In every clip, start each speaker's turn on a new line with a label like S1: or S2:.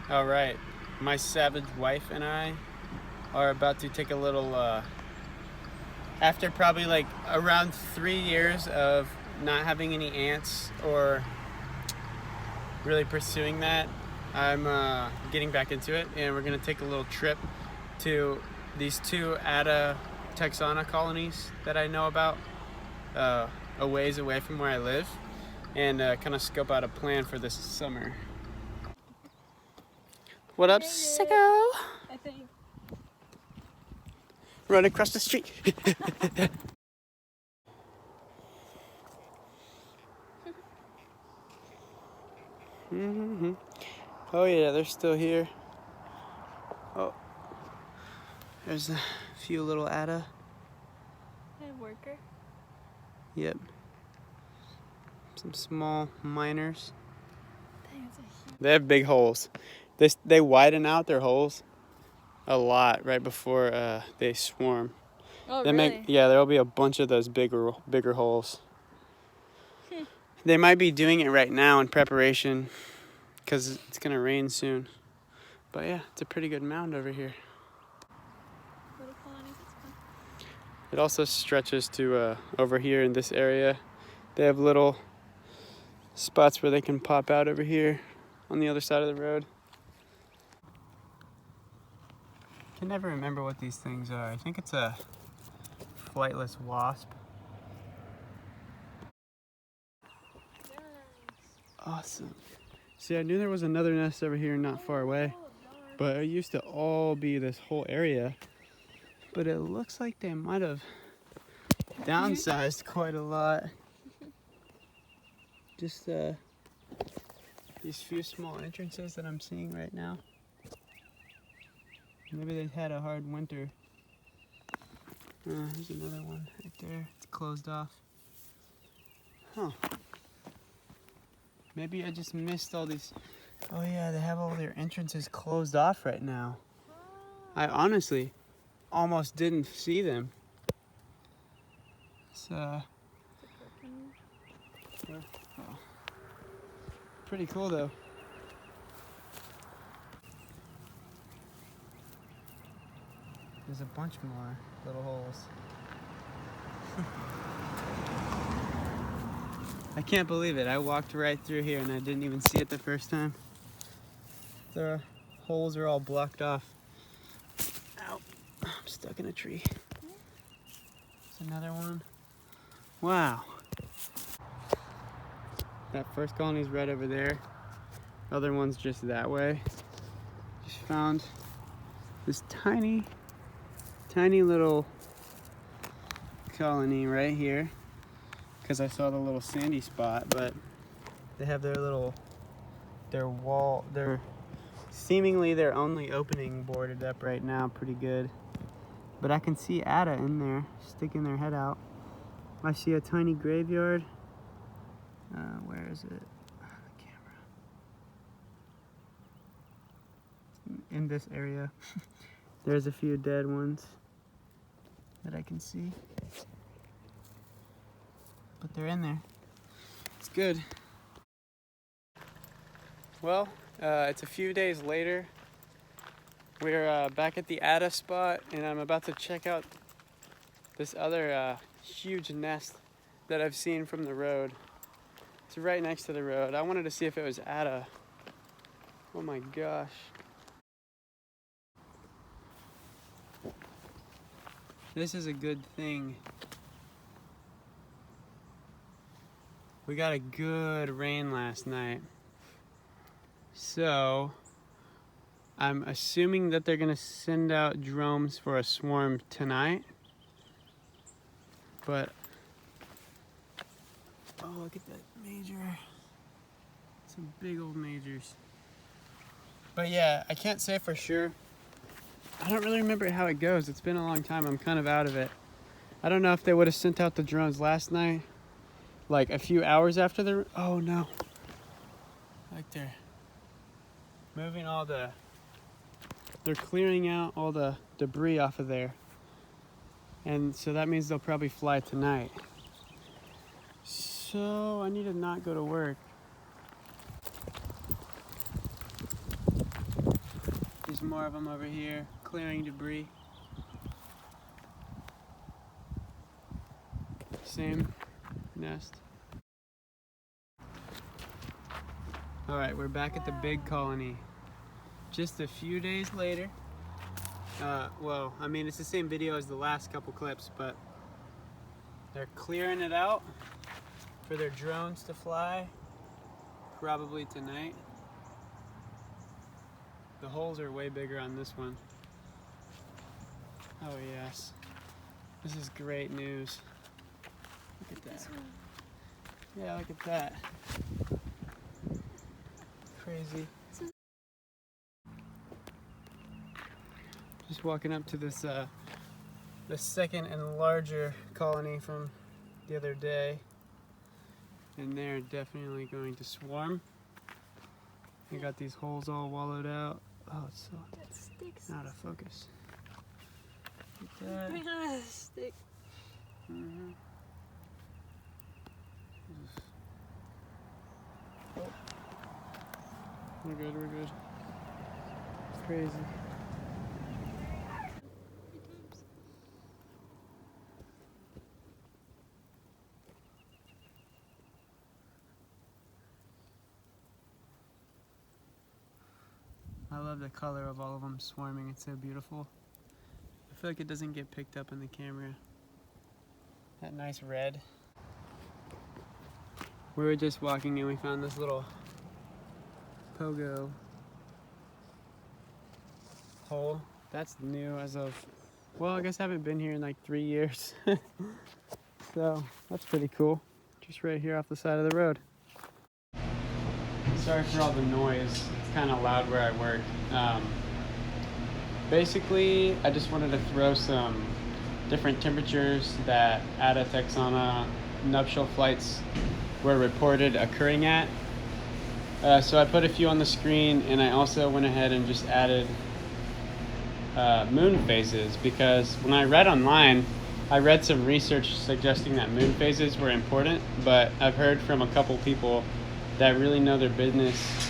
S1: All right, my savage wife and I are about to take a little, after probably like around 3 years of not having any ants or really pursuing that, I'm getting back into it, and we're gonna take a little trip to these two Atta Texana colonies that I know about, a ways away from where I live, and kind of scope out a plan for this summer. What up, sicko?
S2: I think.
S1: Run across the street. Oh yeah, they're still here. Oh, there's a few little Atta.
S2: Hey, worker.
S1: Yep. Some small miners.
S2: Dang, it's a huge.
S1: They have big holes. They widen out their holes a lot right before they swarm.
S2: Oh,
S1: They
S2: really?
S1: there'll be a bunch of those bigger holes. They might be doing it right now in preparation because it's gonna rain soon. But yeah, it's a pretty good mound over here.
S2: Little colonies, it's fun.
S1: It also stretches to over here in this area. They have little spots where they can pop out over here on the other side of the road. I can never remember what these things are. I think it's a flightless wasp.
S2: Nice.
S1: Awesome. See, I knew there was another nest over here not far away, but it used to all be this whole area. But it looks like they might have downsized quite a lot. Just these few small entrances that I'm seeing right now. Maybe they had a hard winter. There's another one right there. It's closed off. Huh. Maybe I just missed all these. Oh yeah, they have all their entrances closed off right now. I honestly almost didn't see them. It's pretty cool though. There's a bunch more little holes. I can't believe it. I walked right through here and I didn't even see it the first time. The holes are all blocked off. Ow, I'm stuck in a tree. There's another one. Wow. That first colony's right over there. Other one's just that way. Just found this tiny little colony right here because I saw the little sandy spot, but they have their seemingly their only opening boarded up right now pretty good. But I can see Atta in there sticking their head out. I see a tiny graveyard. Where is it? The camera. In this area. There's a few dead ones that I can see. But they're in there. It's good. Well, it's a few days later. We're back at the Atta spot, and I'm about to check out this other huge nest that I've seen from the road. It's right next to the road. I wanted to see if it was Atta. Oh my gosh. This is a good thing. We got a good rain last night. So, I'm assuming that they're gonna send out drones for a swarm tonight. But, oh, look at that major. Some big old majors. But yeah, I can't say for sure. I don't really remember how it goes. It's been a long time. I'm kind of out of it. I don't know if they would have sent out the drones last night, like a few hours after the. Oh no! Like they're moving they're clearing out all the debris off of there, and so that means they'll probably fly tonight. So I need to not go to work. more of them over here, clearing debris. Same nest. All right, we're back at the big colony. Just a few days later. Well, I mean, it's the same video as the last couple clips, but they're clearing it out for their drones to fly, probably tonight. The holes are way bigger on this one. Oh yes, this is great news. Look at that. Yeah, look at that. Crazy. Just walking up to this, the second and larger colony from the other day, and they're definitely going to swarm. You got these holes all wallowed out. Oh, it's so
S2: That sticks.
S1: out of focus. Look at that.
S2: Bring on a stick.
S1: Mm-hmm. Oh. We're good, we're good. It's crazy. I love the color of all of them swarming. It's so beautiful. I feel like it doesn't get picked up in the camera. That nice red. We were just walking and we found this little pogo hole. That's new as of, well, I guess I haven't been here in like 3 years. So that's pretty cool. Just right here off the side of the road. Sorry for all the noise. It's kind of loud where I work. Basically, I just wanted to throw some different temperatures that Atta, Texana nuptial flights were reported occurring at. So I put a few on the screen, and I also went ahead and just added moon phases, because when I read online, I read some research suggesting that moon phases were important, but I've heard from a couple people that really know their business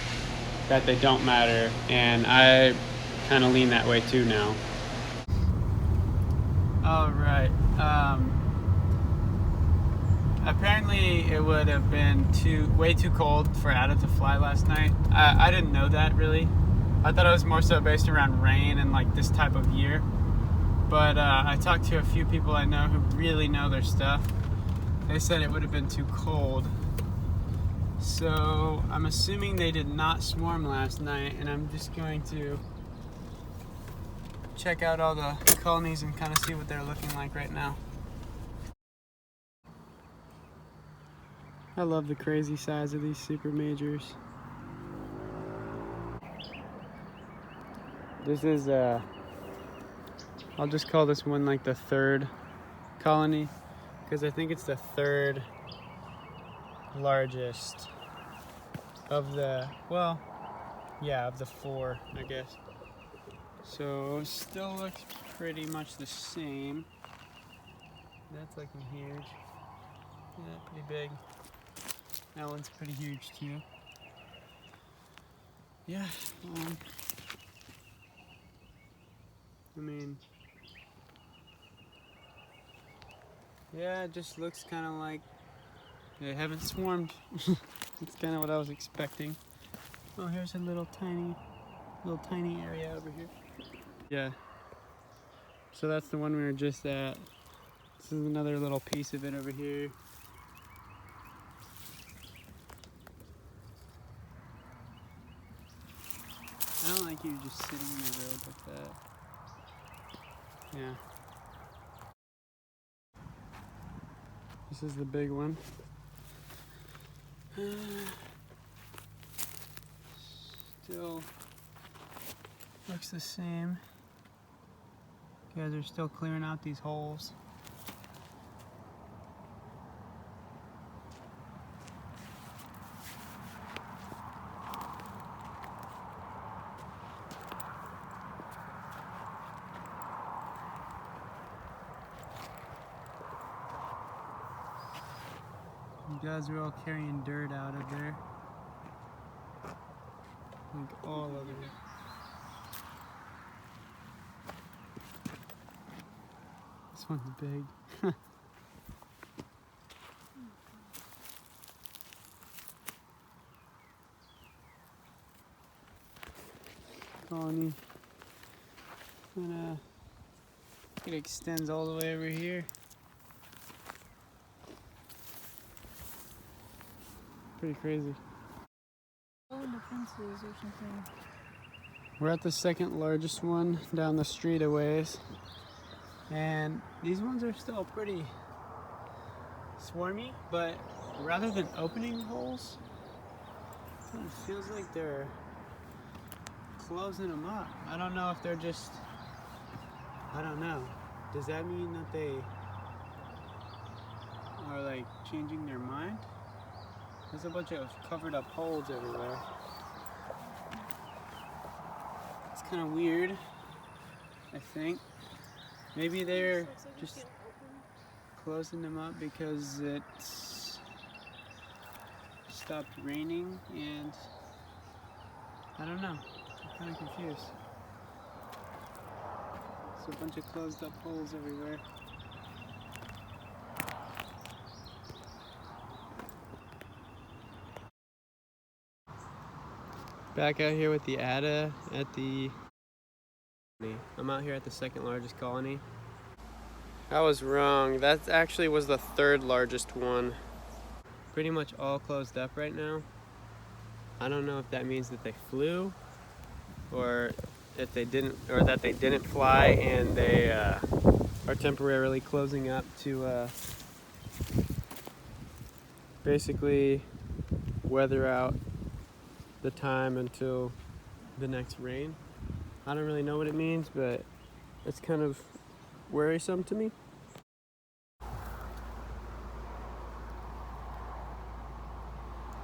S1: that they don't matter, and I kind of lean that way too now. All right. Apparently it would have been way too cold for Atta to fly last night. I didn't know that really. I thought it was more so based around rain and like this type of year. But I talked to a few people I know who really know their stuff. They said it would have been too cold. So I'm assuming they did not swarm last night, and I'm just going to check out all the colonies and kind of see what they're looking like right now. I love the crazy size of these super majors. This is I'll just call this one like the third colony, because I think it's the third largest of the, well, yeah, of the four, I guess. So still looks pretty much the same. That's looking huge. Yeah, pretty big. That one's pretty huge too. Yeah, I mean, yeah, it just looks kind of like they haven't swarmed. That's kind of what I was expecting. Oh, here's a little tiny area over here. Yeah. So that's the one we were just at. This is another little piece of it over here. I don't like you just sitting in the road like that. Yeah. This is the big one. Still looks the same. You guys are still clearing out these holes. You guys are all carrying dirt out of there. Like all of it. one's big. Colony. And it extends all the way over here. Pretty crazy.
S2: Oh, the fences or something.
S1: We're at the second largest one down the street a ways. And these ones are still pretty swarmy, but rather than opening holes, it feels like they're closing them up. I don't know if they're just, I don't know. Does that mean that they are like changing their mind? There's a bunch of covered up holes everywhere. It's kind of weird, I think. Maybe they're just closing them up because it's stopped raining, and I don't know. I'm kind of confused. There's a bunch of closed up holes everywhere. Back out here with the Atta at the... I'm out here at the second largest colony. I was wrong. That actually was the third largest one. Pretty much all closed up right now. I don't know if that means that they flew, or if they didn't, or that they didn't fly and they are temporarily closing up to basically weather out the time until the next rain. I don't really know what it means, but it's kind of worrisome to me.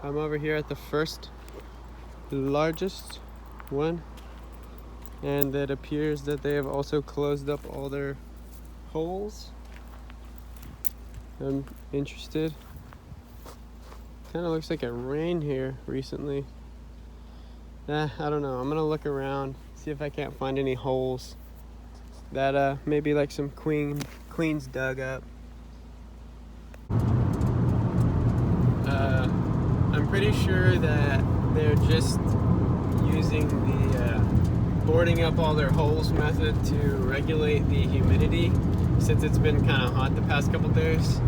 S1: I'm over here at the first largest one, and it appears that they have also closed up all their holes. I'm interested. Kind of looks like it rained here recently. I don't know. I'm gonna look around, see if I can't find any holes that maybe like some queens dug up. I'm pretty sure that they're just using the boarding up all their holes method to regulate the humidity, since it's been kind of hot the past couple days.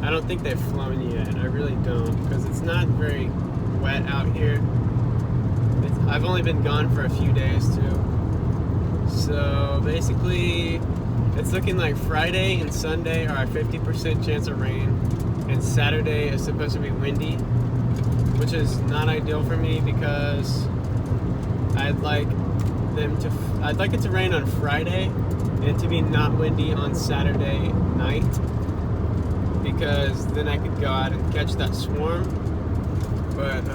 S1: I don't think they've flown yet. I really don't, because it's not very wet out here. I've only been gone for a few days too. So basically, it's looking like Friday and Sunday are a 50% chance of rain, and Saturday is supposed to be windy, which is not ideal for me because I'd like it to rain on Friday and to be not windy on Saturday night, because then I could go out and catch that swarm. But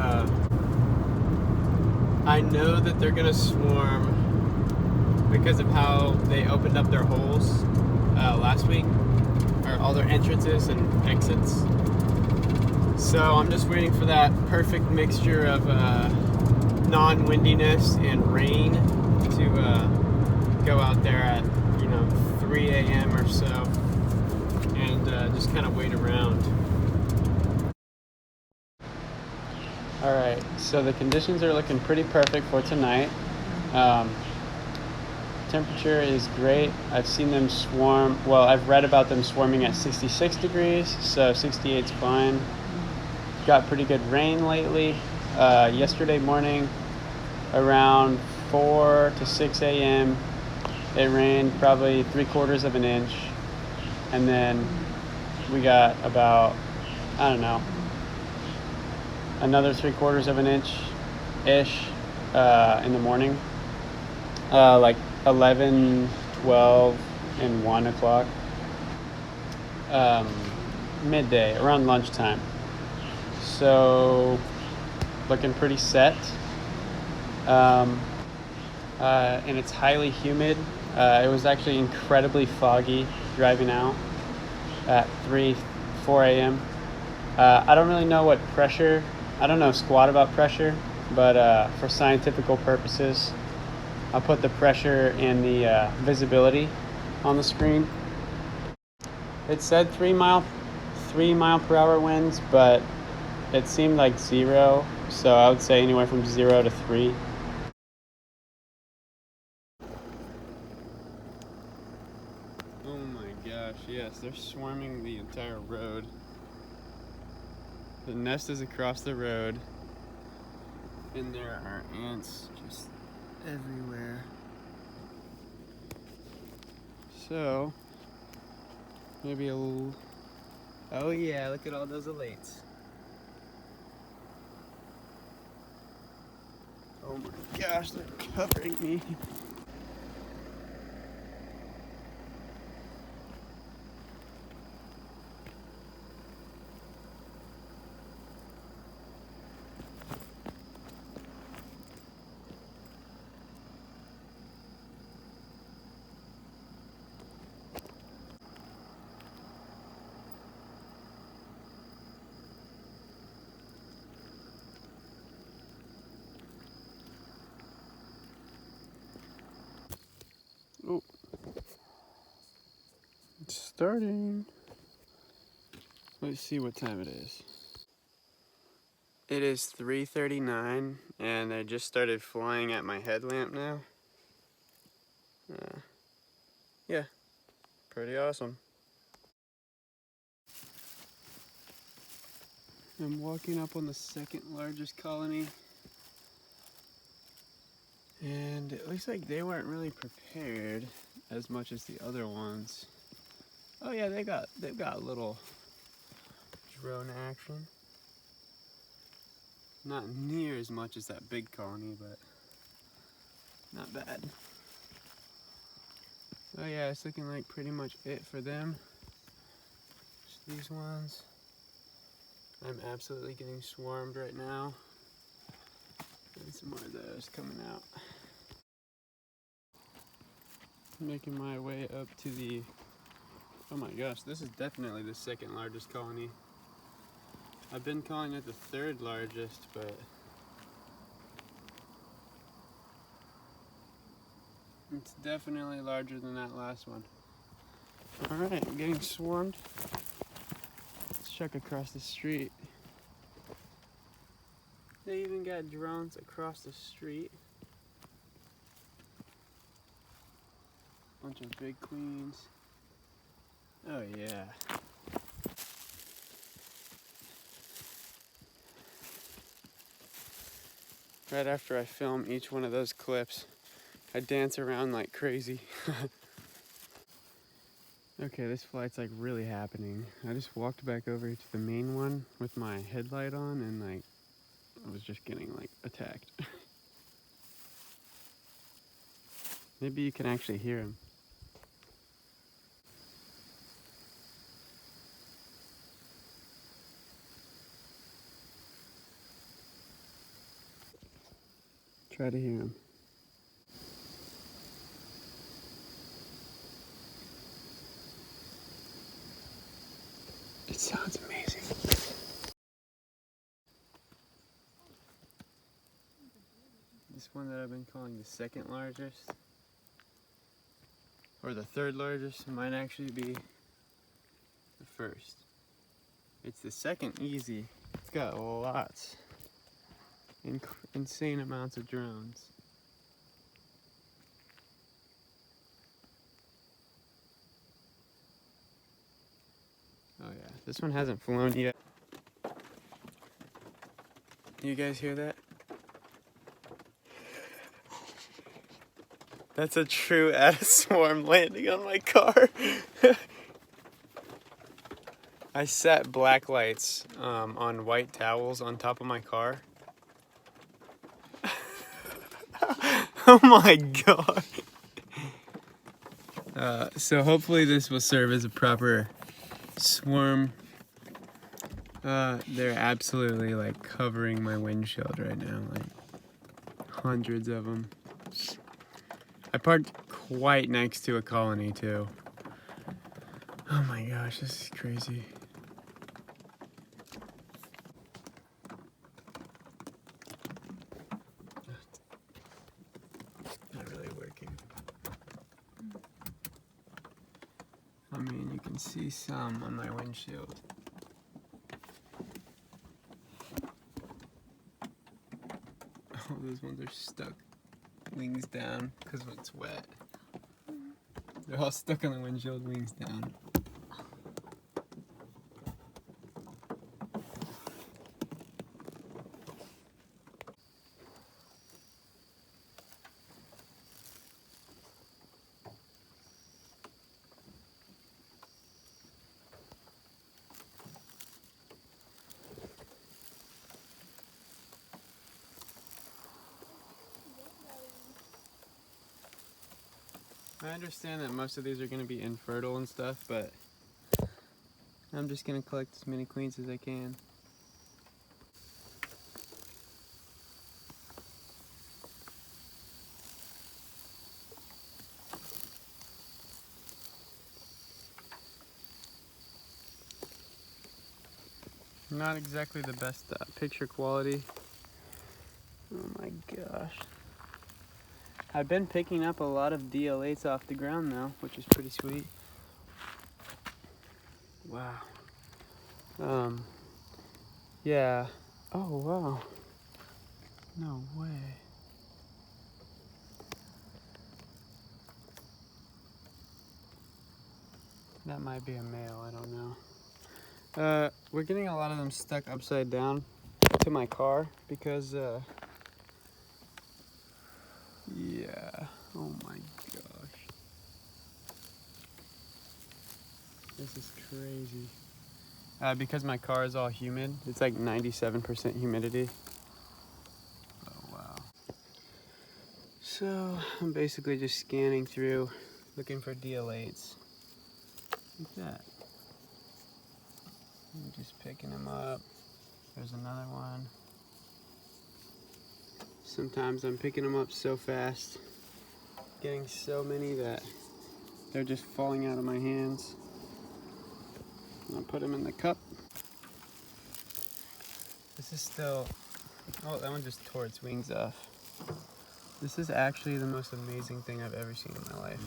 S1: I know that they're gonna swarm because of how they opened up their holes last week, or all their entrances and exits. So I'm just waiting for that perfect mixture of non-windiness and rain to go out there at 3 a.m. or so, and just kind of wait around. All right, so the conditions are looking pretty perfect for tonight. Temperature is great. I've seen them swarm. Well, I've read about them swarming at 66 degrees, so 68's fine. Got pretty good rain lately. Yesterday morning, around 4 to 6 a.m., it rained probably 3/4 of an inch, and then we got about, I don't know, another 3/4 of an inch-ish in the morning, like 11, 12, and 1 o'clock, midday, around lunchtime. So, looking pretty set. And it's highly humid. It was actually incredibly foggy driving out at 4 a.m. I don't really know what pressure, I don't know squat about pressure, but for scientific purposes, I'll put the pressure and the visibility on the screen. It said 3 mile per hour winds, but it seemed like 0, so I would say anywhere from 0 to 3. Oh my gosh, yes, they're swarming the entire road. The nest is across the road, and there are ants just everywhere. So, maybe a little... Oh yeah, look at all those elates. Oh my gosh, they're covering me. Oh, it's starting. Let's see what time it is. It is 3:39, and they just started flying at my headlamp now. Yeah, pretty awesome. I'm walking up on the second largest colony, and it looks like they weren't really prepared as much as the other ones. Oh yeah, they've got a little drone action. Not near as much as that big colony, but not bad. Oh yeah, it's looking like pretty much it for them. Just these ones. I'm absolutely getting swarmed right now. And some more of those coming out. Making my way up to the... Oh my gosh, this is definitely the second largest colony. I've been calling it the third largest, but it's definitely larger than that last one. Alright, I'm getting swarmed. Let's check across the street. They even got drones across the street. Bunch of big queens. Oh yeah. Right after I film each one of those clips, I dance around like crazy. Okay, this flight's like really happening. I just walked back over to the main one with my headlight on, and like I was just getting like attacked. Maybe you can actually hear him. Try to hear him. It sounds amazing. This one that I've been calling the second largest, or the third largest, might actually be the first. It's the second easy. It's got lots, insane amounts of drones. Oh yeah, this one hasn't flown yet. You guys hear that? That's a true Atta swarm landing on my car. I set black lights on white towels on top of my car. Oh my god. So hopefully this will serve as a proper swarm. They're absolutely like covering my windshield right now, like hundreds of them. I parked quite next to a colony too. Oh my gosh, this is crazy. Not really I mean, you can see some on my windshield. Oh, those ones are stuck, wings down, because it's wet. They're all stuck on the windshield, wings down. I understand that most of these are going to be infertile and stuff, but I'm just going to collect as many queens as I can. Not exactly the best picture quality. Oh my gosh. I've been picking up a lot of DL8s off the ground though, which is pretty sweet. Wow. Yeah. Oh wow. No way. That might be a male, I don't know. We're getting a lot of them stuck upside down to my car because, yeah, oh my gosh. This is crazy. Because my car is all humid, it's like 97% humidity. Oh wow. So, I'm basically just scanning through, looking for DL8s. Like that. I'm just picking them up. There's another one. Sometimes I'm picking them up so fast, getting so many that they're just falling out of my hands. I'll put them in the cup. This is still, oh, that one just tore its wings off. This is actually the most amazing thing I've ever seen in my life.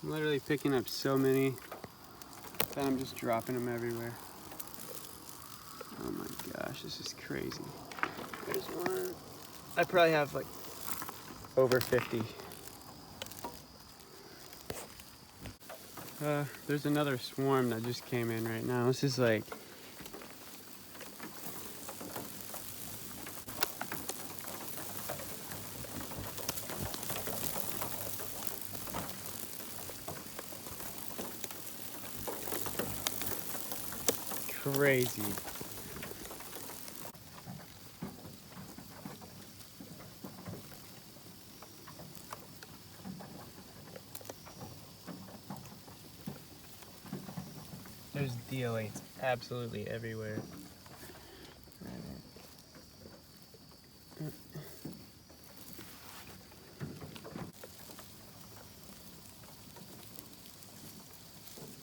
S1: I'm literally picking up so many that I'm just dropping them everywhere. Oh my gosh, this is crazy. There's one. I probably have like over 50. There's another swarm that just came in right now. This is like, crazy. There's DL8s absolutely everywhere.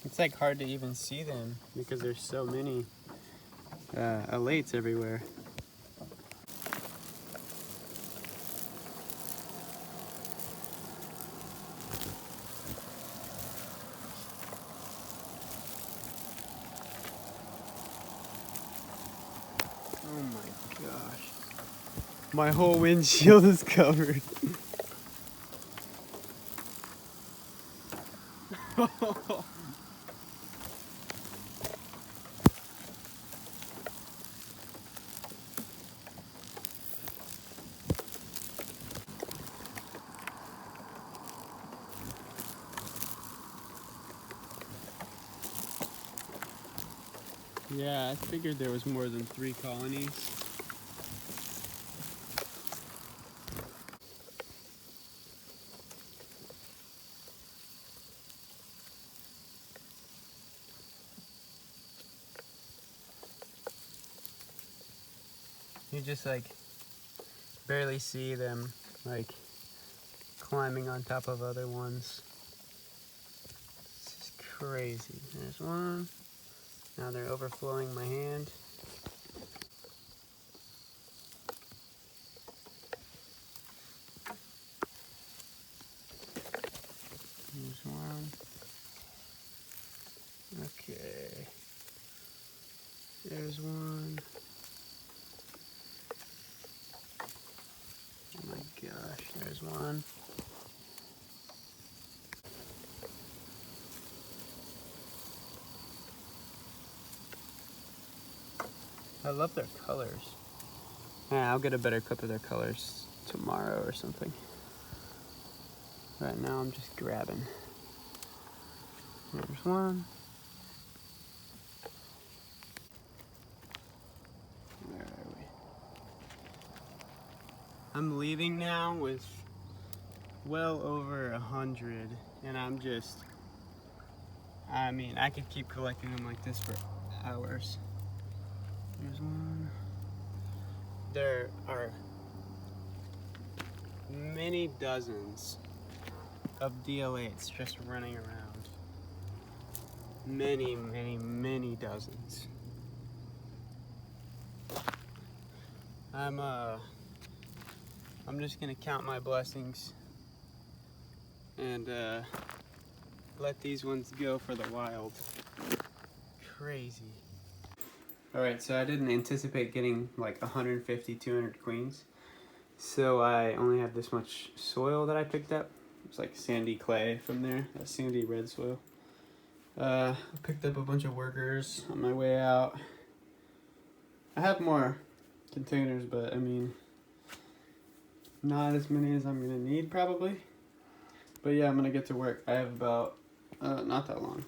S1: It's like hard to even see them because there's so many alates everywhere. Oh my gosh. My whole windshield is covered. Yeah, I figured there was more than 3 colonies. You just like barely see them like climbing on top of other ones. This is crazy. There's one. Now they're overflowing my hand. There's one. Oh my gosh, there's one. I love their colors. Yeah, I'll get a better clip of their colors tomorrow or something. Right now I'm just grabbing. There's one. Where are we? I'm leaving now with well over 100, and I mean, I could keep collecting them like this for hours. There's one. There are many dozens of DL8s just running around. Many, many, many dozens. I'm just gonna count my blessings and let these ones go for the wild. Crazy. All right, so I didn't anticipate getting like 150, 200 queens. So I only have this much soil that I picked up. It's like sandy clay from there, that sandy red soil. I picked up a bunch of workers on my way out. I have more containers, but I mean, not as many as I'm gonna need probably. But yeah, I'm gonna get to work. I have about, not that long.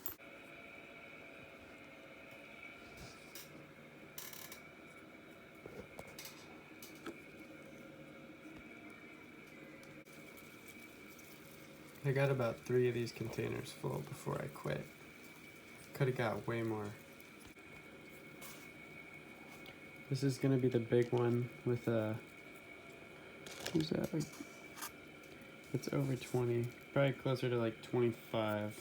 S1: I got about 3 of these containers full before I quit. Could have got way more. This is gonna be the big one with who's that? Like, it's over 20, probably closer to like 25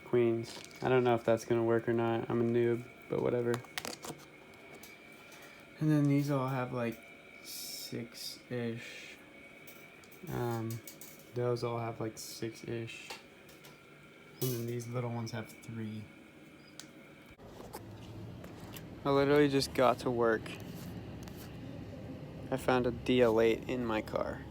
S1: queens. I don't know if that's gonna work or not. I'm a noob, but whatever. And then these all have like 6-ish. Those all have like 6-ish. And then these little ones have 3. I literally just got to work. I found a DL8 in my car.